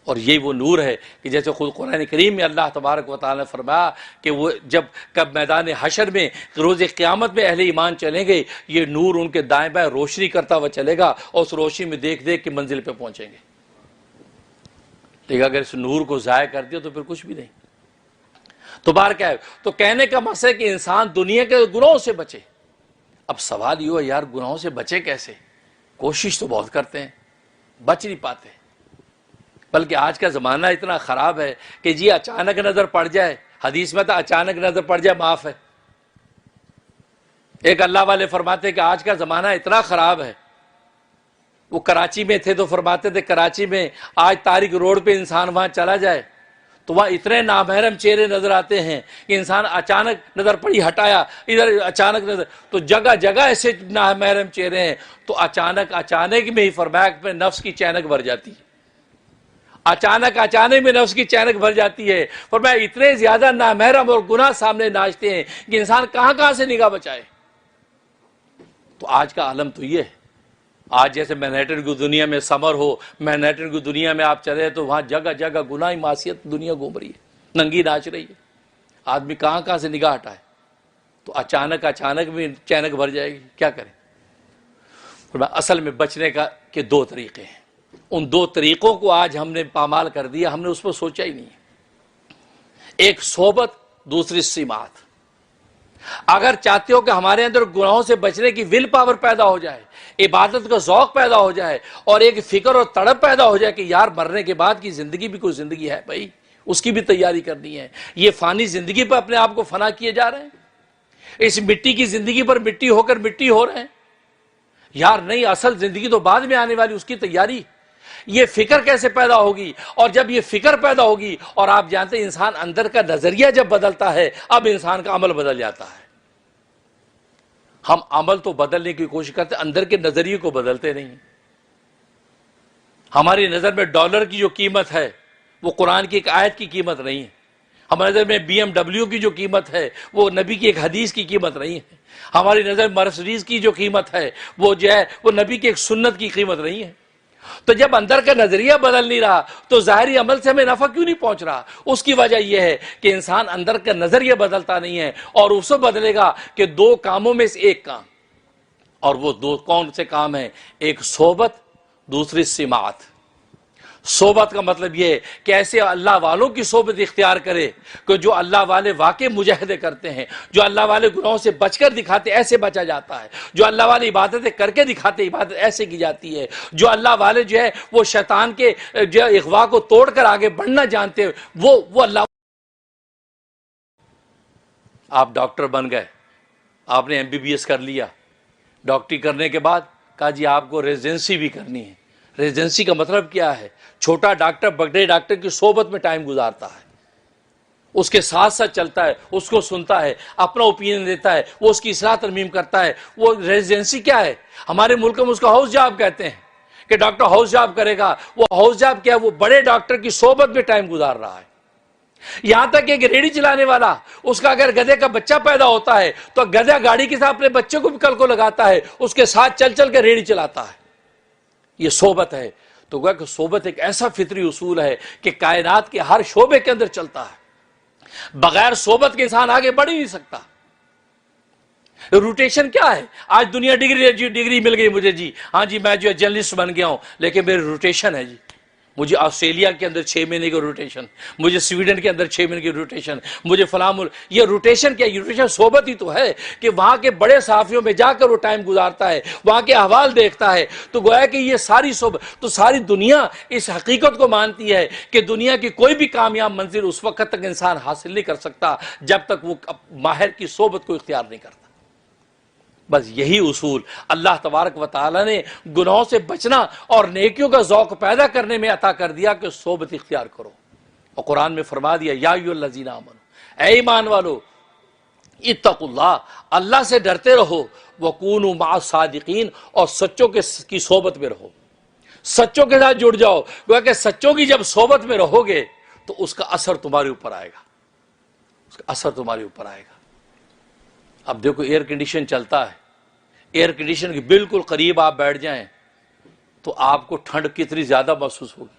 اور یہی وہ نور ہے کہ جیسے خود قرآن کریم میں اللہ تبارک و تعالی نے فرمایا کہ وہ جب کب میدان حشر میں روز قیامت میں اہل ایمان چلیں گے، یہ نور ان کے دائیں بائیں روشنی کرتا ہوا چلے گا، اور اس روشنی میں دیکھ دیکھ کے منزل پہ پہنچیں گے. لیکن اگر اس نور کو ضائع کر دیا تو پھر کچھ بھی نہیں. تو بار کیا ہے؟ تو کہنے کا مقصد ہے کہ انسان دنیا کے گناہوں سے بچے. اب سوال یہ ہے یار گناہوں سے بچے کیسے؟ کوشش تو بہت کرتے ہیں، بچ نہیں پاتے. بلکہ آج کا زمانہ اتنا خراب ہے کہ جی اچانک نظر پڑ جائے، حدیث میں تو اچانک نظر پڑ جائے معاف ہے۔ ایک اللہ والے فرماتے ہیں کہ آج کا زمانہ اتنا خراب ہے، وہ کراچی میں تھے تو فرماتے تھے کراچی میں آج تاریخ روڈ پہ انسان وہاں چلا جائے تو وہاں اتنے نامحرم چہرے نظر آتے ہیں کہ انسان اچانک نظر پڑی ہٹایا ادھر اچانک نظر، تو جگہ جگہ ایسے نامحرم چہرے ہیں، تو اچانک میں ہی فرمایا میں نفس کی چینک بھر جاتی ہے، اچانک میں نفس کی چینک بھر جاتی ہے۔ فرمایا اتنے زیادہ نامحرم اور گناہ سامنے ناچتے ہیں کہ انسان کہاں سے نگاہ بچائے۔ تو آج کا عالم تو یہ ہے، آج جیسے مینہٹن کی دنیا میں سمر ہو، مینہٹن کی دنیا میں آپ چلے تو وہاں جگہ جگہ گناہ معصیت دنیا گھوم رہی ہے، ننگی ناچ رہی ہے، آدمی کہاں سے نگاہ ہٹائے، تو اچانک میں چینک بھر جائے گی، کیا کریں۔ اصل میں بچنے کے دو طریقے ہیں، ان دو طریقوں کو آج ہم نے پامال کر دیا، ہم نے اس پر سوچا ہی نہیں۔ ایک صحبت، دوسری سماعت۔ اگر چاہتے ہو کہ ہمارے اندر گناہوں سے بچنے کی ول پاور پیدا ہو جائے، عبادت کا ذوق پیدا ہو جائے، اور ایک فکر اور تڑپ پیدا ہو جائے کہ یار مرنے کے بعد کی زندگی بھی کوئی زندگی ہے بھائی، اس کی بھی تیاری کرنی ہے، یہ فانی زندگی پر اپنے آپ کو فنا کیے جا رہے ہیں، اس مٹی کی زندگی پر مٹی ہو کر مٹی ہو رہے ہیں، یار نہیں، اصل زندگی تو بعد میں آنے والی، اس کی تیاری، یہ فکر کیسے پیدا ہوگی؟ اور جب یہ فکر پیدا ہوگی، اور آپ جانتے ہیں انسان اندر کا نظریہ جب بدلتا ہے اب انسان کا عمل بدل جاتا ہے۔ ہم عمل تو بدلنے کی کوشش کرتے ہیں، اندر کے نظریے کو بدلتے نہیں۔ ہماری نظر میں ڈالر کی جو قیمت ہے وہ قرآن کی ایک آیت کی قیمت نہیں ہے، ہماری نظر میں BMW کی جو قیمت ہے وہ نبی کی ایک حدیث کی قیمت نہیں ہے، ہماری نظر میں مرسڈیز کی جو قیمت ہے وہ وہ نبی کی ایک سنت کی قیمت نہیں ہے۔ تو جب اندر کا نظریہ بدل نہیں رہا تو ظاہری عمل سے ہمیں نفع کیوں نہیں پہنچ رہا؟ اس کی وجہ یہ ہے کہ انسان اندر کا نظریہ بدلتا نہیں ہے، اور اس سے بدلے گا کہ دو کاموں میں سے ایک کام، اور وہ دو کون سے کام ہیں؟ ایک صحبت، دوسری سماعت۔ صحبت کا مطلب یہ ہے کہ ایسے اللہ والوں کی صحبت اختیار کرے کہ جو اللہ والے واقع مجاہدے کرتے ہیں، جو اللہ والے گناہوں سے بچ کر دکھاتے ایسے بچا جاتا ہے، جو اللہ والے عبادتیں کر کے دکھاتے عبادت ایسے کی جاتی ہے، جو اللہ والے جو ہے وہ شیطان کے جو اغوا کو توڑ کر آگے بڑھنا جانتے ہیں، وہ اللہ۔ آپ ڈاکٹر بن گئے، آپ نے MBBS کر لیا، ڈاکٹری کرنے کے بعد کہا جی آپ کو ریزیڈنسی بھی کرنی ہے۔ ریزیڈنسی کا مطلب کیا ہے؟ چھوٹا ڈاکٹر بڑے ڈاکٹر کی صحبت میں ٹائم گزارتا ہے، اس کے ساتھ ساتھ چلتا ہے، اس کو سنتا ہے، اپنا اوپینین دیتا ہے، وہ اس کی اصلاح ترمیم کرتا ہے۔ وہ ریزیڈنسی کیا ہے؟ ہمارے ملک میں اس کو ہاؤس جاب کہتے ہیں کہ ڈاکٹر ہاؤس جاب کرے گا۔ وہ ہاؤس جاب کیا ہے؟ وہ بڑے ڈاکٹر کی صحبت میں ٹائم گزار رہا ہے۔ یہاں تک کہ ایک ریڑھی چلانے والا، اس کا اگر گدھے کا بچہ پیدا ہوتا ہے تو گدھا گاڑی کے ساتھ اپنے بچے کو بھی کل کو لگاتا ہے، اس کے ساتھ چل چل کے ریڑھی چلاتا ہے۔ یہ صحبت ہے۔ تو گویا کہ صحبت ایک ایسا فطری اصول ہے کہ کائنات کے ہر شعبے کے اندر چلتا ہے، بغیر صحبت کے انسان آگے بڑھ ہی نہیں سکتا۔ روٹیشن کیا ہے؟ آج دنیا ڈگری مل گئی مجھے جی، ہاں جی میں جو ہے جرنلسٹ بن گیا ہوں، لیکن میری روٹیشن ہے جی، مجھے آسٹریلیا کے اندر 6 مہینے کی روٹیشن، مجھے سویڈن کے اندر 6 مہینے کی روٹیشن، مجھے فلاں ملک۔ یہ روٹیشن کیا؟ یہ روٹیشن صحبت ہی تو ہے کہ وہاں کے بڑے صحافیوں میں جا کر وہ ٹائم گزارتا ہے، وہاں کے احوال دیکھتا ہے۔ تو گویا کہ یہ ساری صحبت، تو ساری دنیا اس حقیقت کو مانتی ہے کہ دنیا کی کوئی بھی کامیاب منزل اس وقت تک انسان حاصل نہیں کر سکتا جب تک وہ ماہر کی صحبت کو اختیار نہیں کرتا۔ بس یہی اصول اللہ تبارک و تعالی نے گناہوں سے بچنا اور نیکیوں کا ذوق پیدا کرنے میں عطا کر دیا کہ صحبت اختیار کرو۔ اور قرآن میں فرما دیا یا ایھا الذین آمنوا، اے ایمان والو، اتقوا اللہ، اللہ سے ڈرتے رہو، وکونوا مع الصادقین، اور سچوں کی صحبت میں رہو، سچوں کے ساتھ جڑ جاؤ۔ گویا کہ سچوں کی جب صحبت میں رہو گے تو اس کا اثر تمہارے اوپر آئے گا، اس کا اثر تمہارے اوپر آئے گا۔ اب دیکھو ایئر کنڈیشن چلتا ہے، ایئر کنڈیشن کے بالکل قریب آپ بیٹھ جائیں تو آپ کو ٹھنڈ کتنی زیادہ محسوس ہوگی،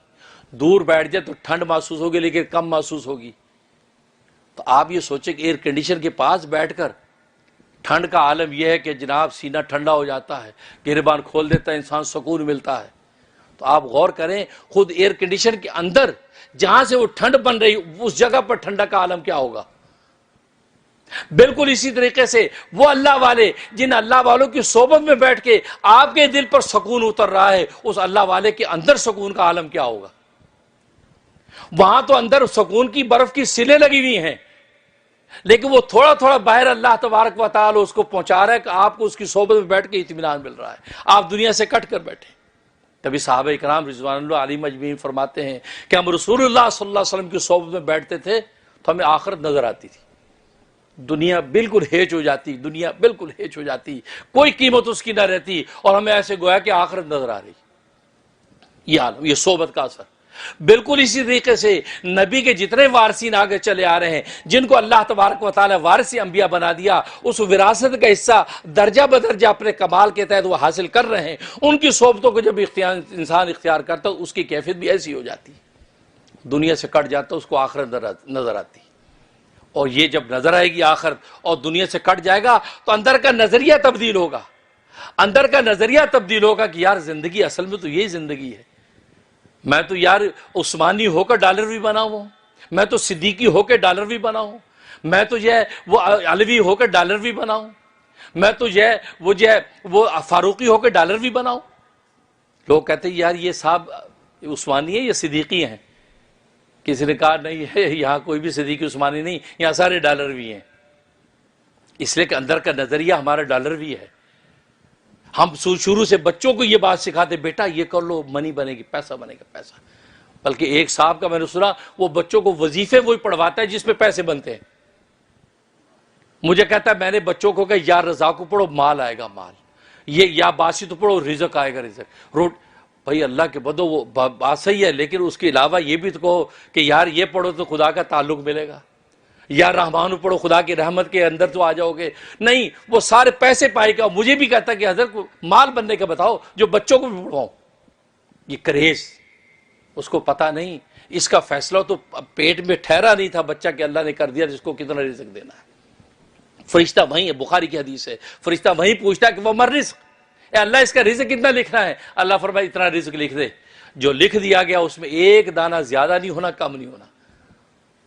دور بیٹھ جائیں تو ٹھنڈ محسوس ہوگی لیکن کم محسوس ہوگی۔ تو آپ یہ سوچیں کہ ایئر کنڈیشن کے پاس بیٹھ کر ٹھنڈ کا عالم یہ ہے کہ جناب سینہ ٹھنڈا ہو جاتا ہے، گریبان کھول دیتا ہے، انسان سکون ملتا ہے۔ تو آپ غور کریں خود ایئر کنڈیشن کے اندر جہاں سے وہ ٹھنڈ بن رہی اس جگہ پر ٹھنڈا کا عالم کیا ہوگا۔ بالکل اسی طریقے سے وہ اللہ والے جن اللہ والوں کی صحبت میں بیٹھ کے آپ کے دل پر سکون اتر رہا ہے، اس اللہ والے کے اندر سکون کا عالم کیا ہوگا۔ وہاں تو اندر سکون کی برف کی سلیں لگی ہوئی ہیں، لیکن وہ تھوڑا تھوڑا باہر اللہ تبارک و تعالی اس کو پہنچا رہا ہے کہ آپ کو اس کی صحبت میں بیٹھ کے اطمینان مل رہا ہے، آپ دنیا سے کٹ کر بیٹھے۔ تبھی صحابہ اکرام رضوان اللہ علیہم اجمعین فرماتے ہیں کہ ہم رسول اللہ صلی اللہ علیہ وسلم کی صحبت میں بیٹھتے تھے تو ہمیں آخرت نظر آتی تھی، دنیا بالکل ہیچ ہو جاتی، دنیا بالکل ہیچ ہو جاتی، کوئی قیمت اس کی نہ رہتی، اور ہمیں ایسے گویا کہ آخرت نظر آ رہی۔ یہ عالم، یہ صحبت کا اثر۔ بالکل اسی طریقے سے نبی کے جتنے وارثین آگے چلے آ رہے ہیں، جن کو اللہ تبارک و تعالی وارث انبیاء بنا دیا، اس وراثت کا حصہ درجہ بدرجہ اپنے کمال کے تحت وہ حاصل کر رہے ہیں، ان کی صحبتوں کو جب انسان اختیار کرتا ہے اس کی کیفیت بھی ایسی ہو جاتی ہے، دنیا سے کٹ جاتا ہے، اس کو آخرت نظر آتی۔ اور یہ جب نظر آئے گی آخرت اور دنیا سے کٹ جائے گا تو اندر کا نظریہ تبدیل ہوگا، اندر کا نظریہ تبدیل ہوگا کہ یار زندگی اصل میں تو یہی زندگی ہے، میں تو یار عثمانی ہو کر ڈالر بھی بنا ہوں، میں تو صدیقی ہو کے ڈالر بھی بنا ہوں، میں تو جو ہے وہ علوی ہو کے ڈالر بھی بنا ہوں، میں تو جو ہے وہ فاروقی ہو کے ڈالر بھی بنا ہوں۔ لوگ کہتے ہیں یار یہ صاحب عثمانی ہے یا صدیقی ہیں؟ کسی نے کہا نہیں ہے، یہاں کوئی بھی صدیقی عثمانی نہیں، یہاں سارے ڈالر بھی ہیں، اس لیے کہ اندر کا نظریہ ہمارا ڈالر بھی ہے۔ ہم شروع سے بچوں کو یہ بات سکھاتے، بیٹا یہ کر لو منی بنے گی، پیسہ بنے گا، پیسہ۔ بلکہ ایک صاحب کا میں نے سنا وہ بچوں کو وظیفے وہی پڑھواتا ہے جس پہ پیسے بنتے ہیں۔ مجھے کہتا ہے میں نے بچوں کو کہا یا رضا کو پڑھو مال آئے گا مال، یہ یا باسی تو پڑھو رزق آئے گا رزق۔ بھائی اللہ کے بدو وہ بات صحیح ہے، لیکن اس کے علاوہ یہ بھی تو کہو کہ یار یہ پڑھو تو خدا کا تعلق ملے گا، یا رحمان پڑھو خدا کی رحمت کے اندر تو آ جاؤ گے۔ نہیں، وہ سارے پیسے پائے گا۔ مجھے بھی کہتا کہ حضرت کو مال بننے کا بتاؤ جو بچوں کو بھی پڑھواؤں۔ یہ کریز اس کو پتا نہیں، اس کا فیصلہ تو پیٹ میں ٹھہرا نہیں تھا بچہ کہ اللہ نے کر دیا جس کو کتنا رزق دینا ہے۔ فرشتہ وہیں ہے، بخاری کی حدیث ہے، فرشتہ وہیں پوچھتا ہے کہ وہ مر رزق، اے اللہ اس کا رزق کتنا لکھنا ہے؟ اللہ فرمائے اتنا رزق لکھ دے، جو لکھ دیا گیا اس میں ایک دانہ زیادہ نہیں ہونا، کم نہیں ہونا۔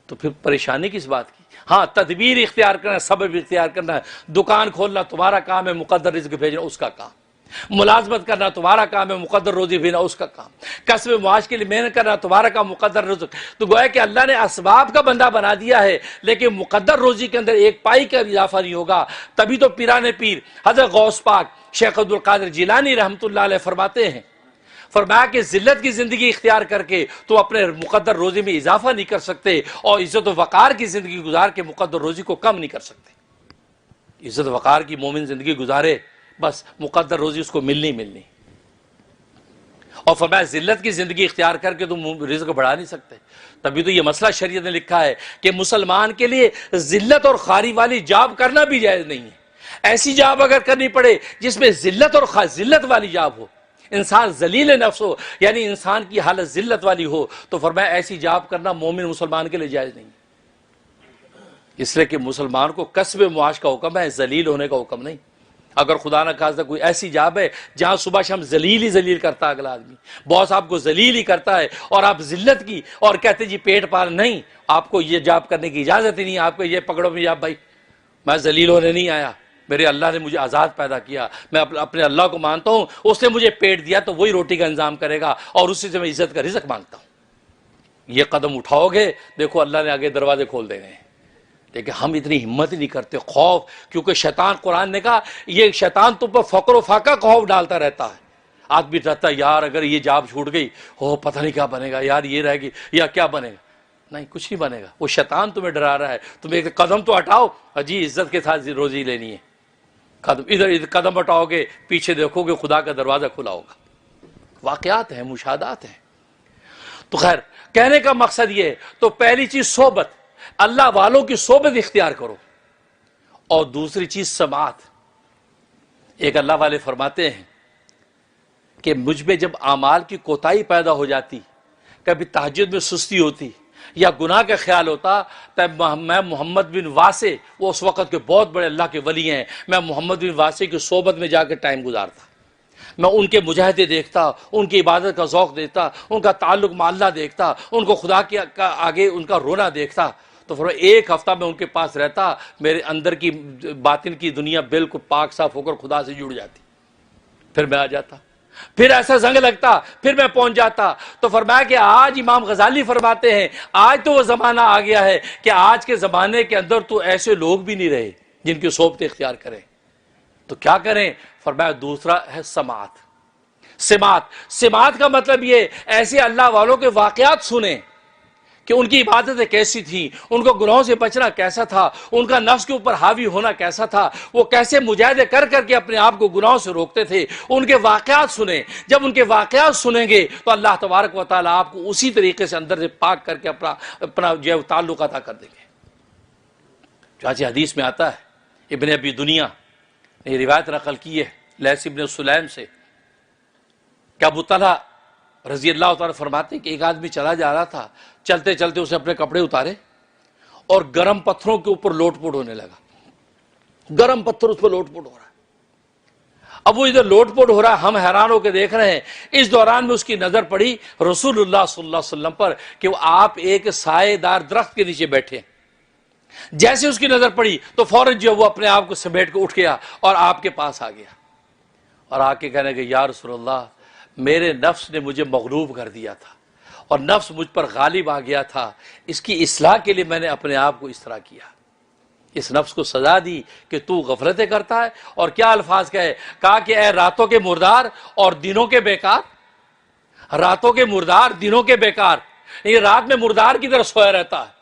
تو پھر پریشانی کس بات کی؟ ہاں تدبیر اختیار کرنا، سبب اختیار کرنا ہے۔ دکان کھولنا تمہارا کام ہے، مقدر رزق بھیجنا اس کا کام۔ ملازمت کرنا تمہارا کام ہے، مقدر روزی بھیجنا اس کا کام۔ کسب معاش کے لیے محنت کرنا تمہارا کام، مقدر رزق۔ تو گویا کہ اللہ نے اسباب کا بندہ بنا دیا ہے، لیکن مقدر روزی کے اندر ایک پائی کا اضافہ نہیں ہوگا۔ تبھی تو پیران پیر حضرت غوث پاک شیخ عبد القادر جیلانی رحمۃ اللہ علیہ فرماتے ہیں، فرمایا کہ ذلت کی زندگی اختیار کر کے تو اپنے مقدر روزی میں اضافہ نہیں کر سکتے، اور عزت و وقار کی زندگی گزار کے مقدر روزی کو کم نہیں کر سکتے۔ عزت و وقار کی مومن زندگی گزارے، بس مقدر روزی اس کو ملنی۔ اور فرمایا ذلت کی زندگی اختیار کر کے تم رزق بڑھا نہیں سکتے۔ تبھی تو یہ مسئلہ شریعت نے لکھا ہے کہ مسلمان کے لیے ذلت اور خواری والی جاب کرنا بھی جائز نہیں ہے۔ ایسی جاب اگر کرنی پڑے جس میں ذلت اور ذلت والی جاب ہو، انسان ذلیل نفس ہو، یعنی انسان کی حالت ذلت والی ہو، تو فرمایا ایسی جاب کرنا مومن مسلمان کے لیے جائز نہیں۔ اس لیے کہ مسلمان کو کسب معاش کا حکم ہے، ذلیل ہونے کا حکم نہیں۔ اگر خدا نہ خواستہ کوئی ایسی جاب ہے جہاں صبح شام ذلیل ہی ذلیل کرتا ہے اگلا آدمی، باس آپ کو ذلیل ہی کرتا ہے، اور آپ ذلت کی اور کہتے جی پیٹ پال، نہیں، آپ کو یہ جاب کرنے کی اجازت ہی نہیں۔ آپ کو یہ پکڑو بھی آپ بھائی میں ذلیل ہونے نہیں آیا، میرے اللہ نے مجھے آزاد پیدا کیا، میں اپنے اللہ کو مانتا ہوں، اس نے مجھے پیٹ دیا تو وہی روٹی کا انتظام کرے گا، اور اسی سے میں عزت کا رزق مانگتا ہوں۔ یہ قدم اٹھاؤ گے دیکھو اللہ نے آگے دروازے کھول دے گئے۔ لیکن ہم اتنی ہمت ہی نہیں کرتے، خوف، کیونکہ شیطان، قرآن نے کہا یہ شیطان تم پر فقر و فاقہ کا خوف ڈالتا رہتا ہے۔ آدمی رہتا ہے یار اگر یہ جاب چھوٹ گئی ہو پتہ نہیں کیا بنے گا، یار یہ رہے گی یا کیا بنے گا۔ نہیں، کچھ نہیں بنے گا، وہ شیطان تمہیں ڈرا رہا ہے۔ تم ایک قدم تو ہٹاؤ، جی عزت کے ساتھ روزی لینی ہے، ادھر قدم ہٹاؤ گے پیچھے دیکھو گے خدا کا دروازہ کھلا ہوگا۔ واقعات ہیں، مشاہدات ہیں۔ تو خیر کہنے کا مقصد یہ ہے، تو پہلی چیز صحبت، اللہ والوں کی صحبت اختیار کرو، اور دوسری چیز سماعت۔ ایک اللہ والے فرماتے ہیں کہ مجھ میں جب اعمال کی کوتاہی پیدا ہو جاتی، کبھی تہجد میں سستی ہوتی یا گناہ کا خیال ہوتا، تب میں محمد بن واسع، وہ اس وقت کے بہت بڑے اللہ کے ولی ہیں، میں محمد بن واسع کی صحبت میں جا کے ٹائم گزارتا، میں ان کے مجاہدے دیکھتا، ان کی عبادت کا ذوق دیکھتا، ان کا تعلق مع اللہ دیکھتا، ان کو خدا کے آگے ان کا رونا دیکھتا۔ تو پھر ایک ہفتہ میں ان کے پاس رہتا، میرے اندر کی باطن کی دنیا بالکل پاک صاف ہو کر خدا سے جڑ جاتی، پھر میں آ جاتا۔ پھر ایسا زنگ لگتا، پھر میں پہنچ جاتا۔ تو فرمایا کہ آج امام غزالی فرماتے ہیں آج تو وہ زمانہ آ گیا ہے کہ آج کے زمانے کے اندر تو ایسے لوگ بھی نہیں رہے جن کی صحبت اختیار کریں، تو کیا کریں؟ فرمایا دوسرا ہے سماعت۔ سماعت کا مطلب یہ ایسے اللہ والوں کے واقعات سنیں کہ ان کی عبادتیں کیسی تھیں، ان کو گناہوں سے بچنا کیسا تھا، ان کا نفس کے اوپر حاوی ہونا کیسا تھا، وہ کیسے مجاہدے کر کر کے اپنے آپ کو گناہوں سے روکتے تھے، ان کے واقعات سنیں۔ جب ان کے واقعات سنیں گے تو اللہ تبارک و تعالیٰ آپ کو اسی طریقے سے اندر سے پاک کر کے اپنا جو تعلق عطا کر دیں گے۔ چاچی حدیث میں آتا ہے، ابن ابی دنیا نے روایت نقل کی ہے لیث ابن سلیم سے کہ ابو طلحہ رضی اللہ تعالیٰ فرماتے ہیں کہ ایک آدمی چلا جا رہا تھا، چلتے چلتے اسے اپنے کپڑے اتارے اور گرم پتھروں کے اوپر لوٹ پوٹ ہونے لگا۔ گرم پتھر اس پر لوٹ پوٹ ہو رہا ہے۔ اب وہ ادھر لوٹ پوٹ ہو رہا ہے، ہم حیران ہو کے دیکھ رہے ہیں۔ اس دوران میں اس کی نظر پڑی رسول اللہ صلی اللہ علیہ وسلم پر کہ وہ آپ ایک سائے دار درخت کے نیچے بیٹھے ہیں۔ جیسے اس کی نظر پڑی تو فوراً جو وہ اپنے آپ کو سمیٹ کے اٹھ گیا اور آپ کے پاس آ گیا اور آ کے کہنے کہ یا رسول اللہ، میرے نفس نے مجھے مغلوب کر دیا تھا اور نفس مجھ پر غالب آ گیا تھا، اس کی اصلاح کے لیے میں نے اپنے آپ کو اس طرح کیا۔ اس نفس کو سزا دی کہ تو غفلتیں کرتا ہے، اور کیا الفاظ کہا کہ اے راتوں کے مردار اور دنوں کے بیکار، راتوں کے مردار دنوں کے بیکار، یہ رات میں مردار کی طرح سویا رہتا ہے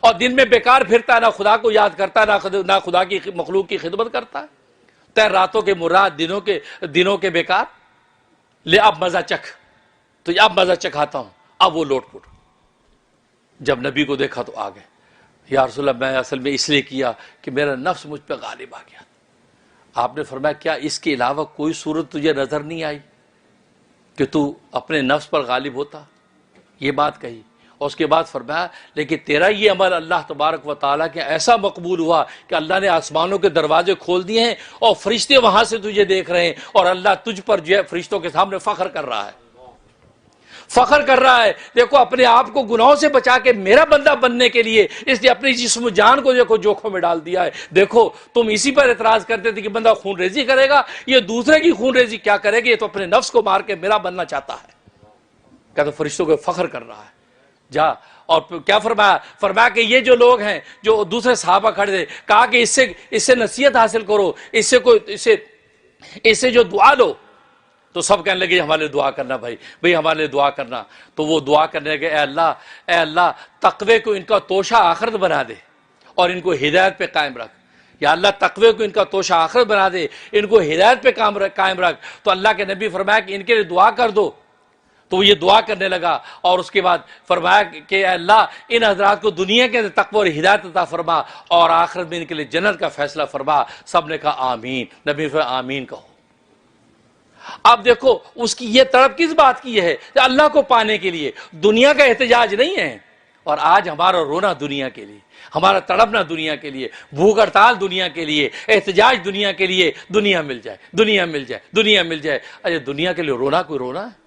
اور دن میں بیکار پھرتا ہے، نہ خدا کو یاد کرتا ہے نہ خدا کی مخلوق کی خدمت کرتا ہے۔ تے راتوں کے مراد دنوں کے بیکار، لے اب مزہ چکھ، تو اب مزہ چکھاتا ہوں۔ اب وہ لوٹ پوٹ، جب نبی کو دیکھا تو آ گئے، یا رسول اللہ میں اصل میں اس لیے کیا کہ میرا نفس مجھ پہ غالب آ گیا۔ آپ نے فرمایا کیا اس کے علاوہ کوئی صورت تجھے نظر نہیں آئی کہ تو اپنے نفس پر غالب ہوتا؟ یہ بات کہی، اور اس کے بعد فرمایا لیکن تیرا یہ عمل اللہ تبارک و تعالیٰ کے ایسا مقبول ہوا کہ اللہ نے آسمانوں کے دروازے کھول دیے ہیں اور فرشتے وہاں سے تجھے دیکھ رہے ہیں، اور اللہ تجھ پر جو ہے فرشتوں کے سامنے فخر کر رہا ہے، فخر کر رہا ہے۔ دیکھو اپنے آپ کو گناہوں سے بچا کے میرا بندہ بننے کے لیے اس نے اپنی جسم و جان کو دیکھو جوکھوں میں ڈال دیا ہے۔ دیکھو تم اسی پر اعتراض کرتے تھے کہ بندہ خون ریزی کرے گا، یہ دوسرے کی خون ریزی کیا کرے گا، یہ تو اپنے نفس کو مار کے میرا بننا چاہتا ہے۔ کہا تو فرشتوں کو فخر کر رہا ہے، جا۔ اور کیا فرمایا کہ یہ جو لوگ ہیں جو دوسرے صحابہ کھڑے تھے، کہا کہ اس سے نصیحت حاصل کرو، اس سے جو دعا لو۔ تو سب کہنے لگے ہمارے لیے دعا کرنا، بھائی ہمارے لیے دعا کرنا۔ تو وہ دعا کرنے لگے اے اللہ تقوی کو ان کا توشہ آخرت بنا دے اور ان کو ہدایت پہ قائم رکھ۔ یا اللہ تقوی کو ان کا توشہ آخرت بنا دے، ان کو ہدایت پہ قائم رکھ۔ تو اللہ کے نبی فرمایا کہ ان کے لیے دعا کر دو۔ تو وہ یہ دعا کرنے لگا، اور اس کے بعد فرمایا کہ اے اللہ ان حضرات کو دنیا کے اندر تقوی اور ہدایت عطا فرما اور آخرت میں ان کے لیے جنت کا فیصلہ فرما۔ سب نے کہا آمین۔ نبی فرمایا آمین کہو۔ اب دیکھو اس کی یہ طلب کس بات کی ہے؟ کہ اللہ کو پانے کے لیے، دنیا کا احتجاج نہیں ہے۔ اور آج ہمارا رونا دنیا کے لیے، ہمارا تڑپنا دنیا کے لیے، بھوک ہڑتال دنیا کے لیے، احتجاج دنیا کے لیے، دنیا مل جائے، دنیا مل جائے، دنیا مل جائے۔ ارے دنیا کے لیے رونا کوئی رونا ہے؟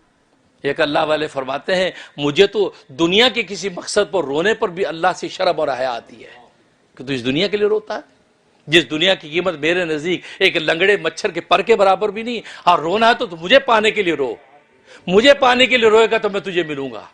ایک اللہ والے فرماتے ہیں مجھے تو دنیا کے کسی مقصد پر رونے پر بھی اللہ سے شرم اور حیا آتی ہے کہ تو اس دنیا کے لیے روتا ہے، جس دنیا کی قیمت میرے نزدیک ایک لنگڑے مچھر کے پر کے برابر بھی نہیں۔ ہاں رونا ہے تو مجھے پانے کے لیے رو، مجھے پانے کے لیے روئے گا تو میں تجھے ملوں گا۔